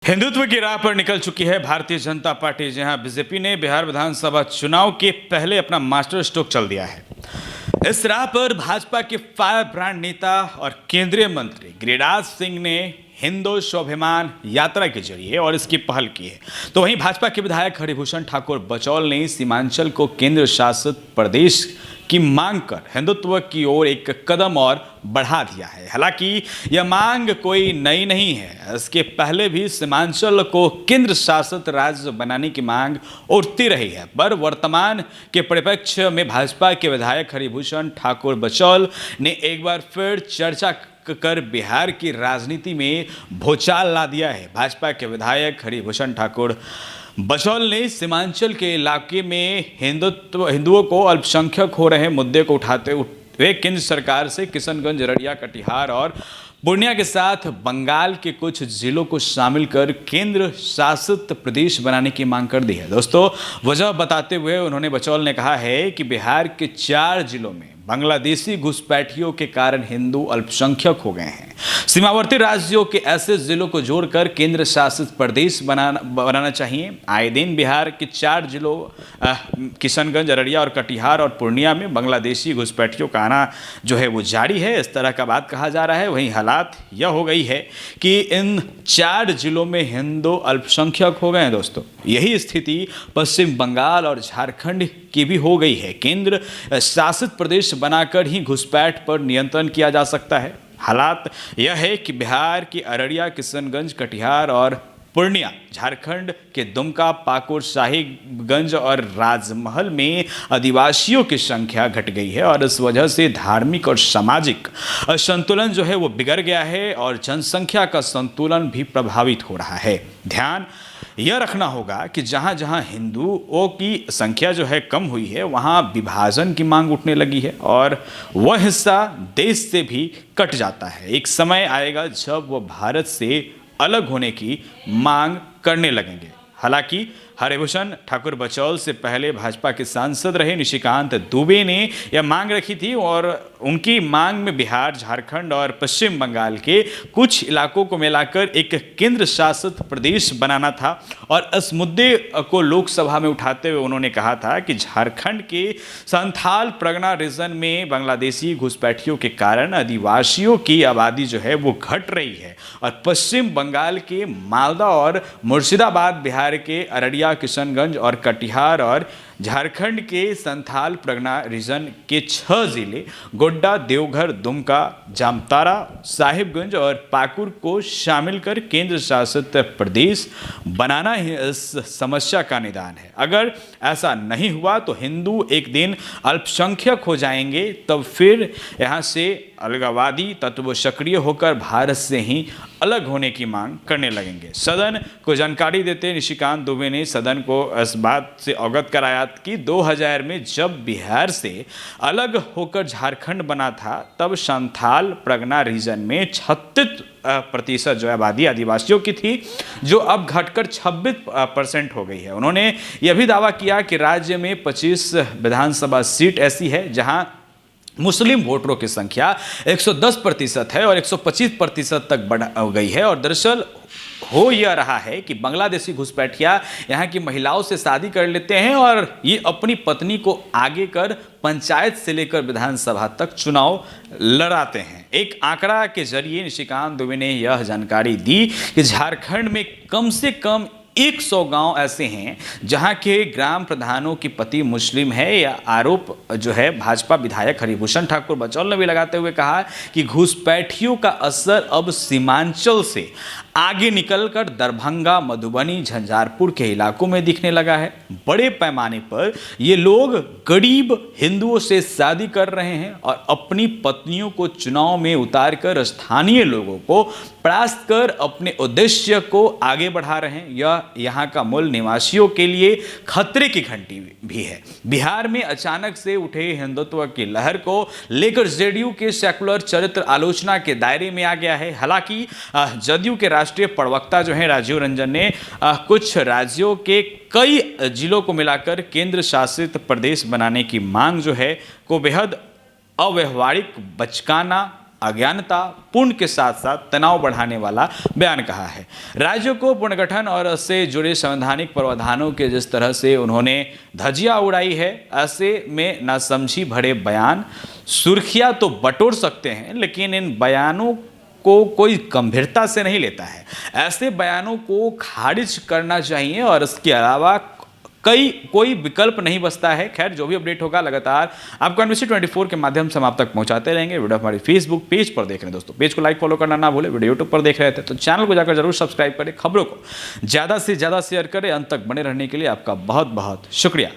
हिंदुत्व की राह पर निकल चुकी है भारतीय जनता पार्टी। जहां बीजेपी ने बिहार विधानसभा चुनाव के पहले अपना मास्टर स्ट्रोक चल दिया है। इस राह पर भाजपा के फायर ब्रांड नेता और केंद्रीय मंत्री गिरिराज सिंह ने हिंदू स्वाभिमान यात्रा के जरिए और इसकी पहल की है। तो वहीं भाजपा के विधायक हरिभूषण ठाकुर बचौल ने सीमांचल को केंद्र शासित प्रदेश की मांग कर हिंदुत्व की ओर एक कदम और बढ़ा दिया है। हालांकि यह मांग कोई नई नहीं है, इसके पहले भी सीमांचल को केंद्र शासित राज्य बनाने की मांग उठती रही है। पर वर्तमान के परिप्रेक्ष्य में भाजपा के विधायक हरिभूषण ठाकुर बचौल ने एक बार फिर चर्चा कर बिहार की राजनीति में भूचाल ला दिया है। भाजपा के विधायक हरिभूषण ठाकुर बचौल ने सीमांचल के इलाके में हिंदुओं को अल्पसंख्यक हो रहे मुद्दे को उठाते हुए केंद्र सरकार से किशनगंज, अररिया, कटिहार और पूर्णिया के साथ बंगाल के कुछ जिलों को शामिल कर केंद्र शासित प्रदेश बनाने की मांग कर दी है। दोस्तों, वजह बताते हुए उन्होंने बचौल ने कहा है कि बिहार के 4 जिलों में बांग्लादेशी घुसपैठियों के कारण हिंदू अल्पसंख्यक हो गए हैं। सीमावर्ती राज्यों के ऐसे जिलों को जोड़कर केंद्र शासित प्रदेश बनाना चाहिए। आए दिन बिहार के 4 जिलों किशनगंज, अररिया और कटिहार और पूर्णिया में बांग्लादेशी घुसपैठियों का आना जो है वो जारी है। इस तरह का बात कहा जा रहा है। वहीं हालात यह हो गई है कि इन 4 जिलों में हिंदू अल्पसंख्यक हो गए हैं। दोस्तों, यही स्थिति पश्चिम बंगाल और झारखंड की भी हो गई है। केंद्र शासित प्रदेश बनाकर ही घुसपैठ पर नियंत्रण किया जा सकता है। हालात यह है कि बिहार की अररिया, किशनगंज, कटिहार और पूर्णिया, झारखंड के दुमका, पाकुड़, साहिबगंज और राजमहल में आदिवासियों की संख्या घट गई है और इस वजह से धार्मिक और सामाजिक संतुलन जो है वो बिगड़ गया है और जनसंख्या का संतुलन भी प्रभावित हो रहा है। ध्यान यह रखना होगा कि जहां जहां हिंदुओं की संख्या जो है कम हुई है, वहां विभाजन की मांग उठने लगी है और वह हिस्सा देश से भी कट जाता है। एक समय आएगा जब वह भारत से अलग होने की मांग करने लगेंगे। हालांकि हरिभूषण ठाकुर बचौल से पहले भाजपा के सांसद रहे निशिकांत दुबे ने यह मांग रखी थी और उनकी मांग में बिहार, झारखंड और पश्चिम बंगाल के कुछ इलाकों को मिलाकर एक केंद्र शासित प्रदेश बनाना था। और इस मुद्दे को लोकसभा में उठाते हुए उन्होंने कहा था कि झारखंड के संथाल परगना रीजन में बांग्लादेशी घुसपैठियों के कारण आदिवासियों की आबादी जो है वो घट रही है और पश्चिम बंगाल के मालदा और मुर्शिदाबाद, बिहार के अररिया, किशनगंज और कटिहार और झारखंड के संथाल परगना रीजन के 6 जिले गोड्डा, देवघर, दुमका, जामताड़ा, साहिबगंज और पाकुड़ को शामिल कर केंद्र शासित प्रदेश बनाना ही इस समस्या का निदान है। अगर ऐसा नहीं हुआ तो हिंदू एक दिन अल्पसंख्यक हो जाएंगे, तब फिर यहाँ से अलगाववादी तत्व सक्रिय होकर भारत से ही अलग होने की मांग करने लगेंगे। सदन को जानकारी देते निशिकांत दुबे ने सदन को इस बात से अवगत कराया कि 2000 में जब बिहार से अलग होकर झारखंड बना था, तब संथाल परगना रीजन में 36% जो आबादी आदिवासियों की थी, जो अब घटकर 26% हो गई है। उन्होंने यह भी दावा किया कि राज्य में 25 विधानसभा सीट ऐसी है जहां मुस्लिम वोटरों की संख्या 110% है और 125% तक बढ़ गई है। और दरअसल हो यह रहा है कि बांग्लादेशी घुसपैठिया यहाँ की महिलाओं से शादी कर लेते हैं और ये अपनी पत्नी को आगे कर पंचायत से लेकर विधानसभा तक चुनाव लड़ाते हैं। एक आंकड़ा के जरिए निशिकांत दुबे ने यह जानकारी दी कि झारखंड में कम से कम 100 गांव ऐसे हैं जहां के ग्राम प्रधानों की पति मुस्लिम है। यह आरोप जो है भाजपा विधायक हरिभूषण ठाकुर बचौल ने भी लगाते हुए कहा कि घुसपैठियों का असर अब सीमांचल से आगे निकलकर दरभंगा, मधुबनी, झंझारपुर के इलाकों में दिखने लगा है। बड़े पैमाने पर ये लोग गरीब हिंदुओं से शादी कर रहे हैं और अपनी पत्नियों को चुनाव में उतारकर स्थानीय लोगों को परास्त कर अपने उद्देश्य को आगे बढ़ा रहे हैं। यह यहाँ का मूल निवासियों के लिए खतरे की घंटी भी है। बिहार में अचानक से उठे हिंदुत्व की लहर को लेकर जेडीयू के सेकुलर चरित्र आलोचना के दायरे में आ गया है। हालांकि जदयू के राष्ट्रीय प्रवक्ता जो है राजीव रंजन ने कुछ राज्यों के कई जिलों को मिलाकर केंद्र शासित प्रदेश बनाने की मांग जो है को बेहद अव्यवहारिक, बचकाना अज्ञानता, पूर्ण के साथ साथ तनाव बढ़ाने वाला बयान कहा है। राज्यों को पुनर्गठन और उससे जुड़े संवैधानिक प्रावधानों के जिस तरह से उन्होंने धज्जियां उड़ाई है, ऐसे में नासमझी भरे बयान सुर्खियां तो बटोर सकते हैं, लेकिन इन बयानों को कोई गंभीरता से नहीं लेता है। ऐसे बयानों को खारिज करना चाहिए और इसके अलावा कोई विकल्प नहीं बचता है। खैर, जो भी अपडेट होगा लगातार आपको NBC 24 के माध्यम से हम आप तक पहुंचाते रहेंगे। वीडियो हमारी फेसबुक पेज पर देख रहे हैं दोस्तों, पेज को लाइक फॉलो करना ना भूले। वीडियो यूट्यूब पर देख रहे थे तो चैनल को जाकर जरूर सब्सक्राइब करें। खबरों को ज़्यादा से ज़्यादा शेयर करें। अंत तक बने रहने के लिए आपका बहुत बहुत शुक्रिया।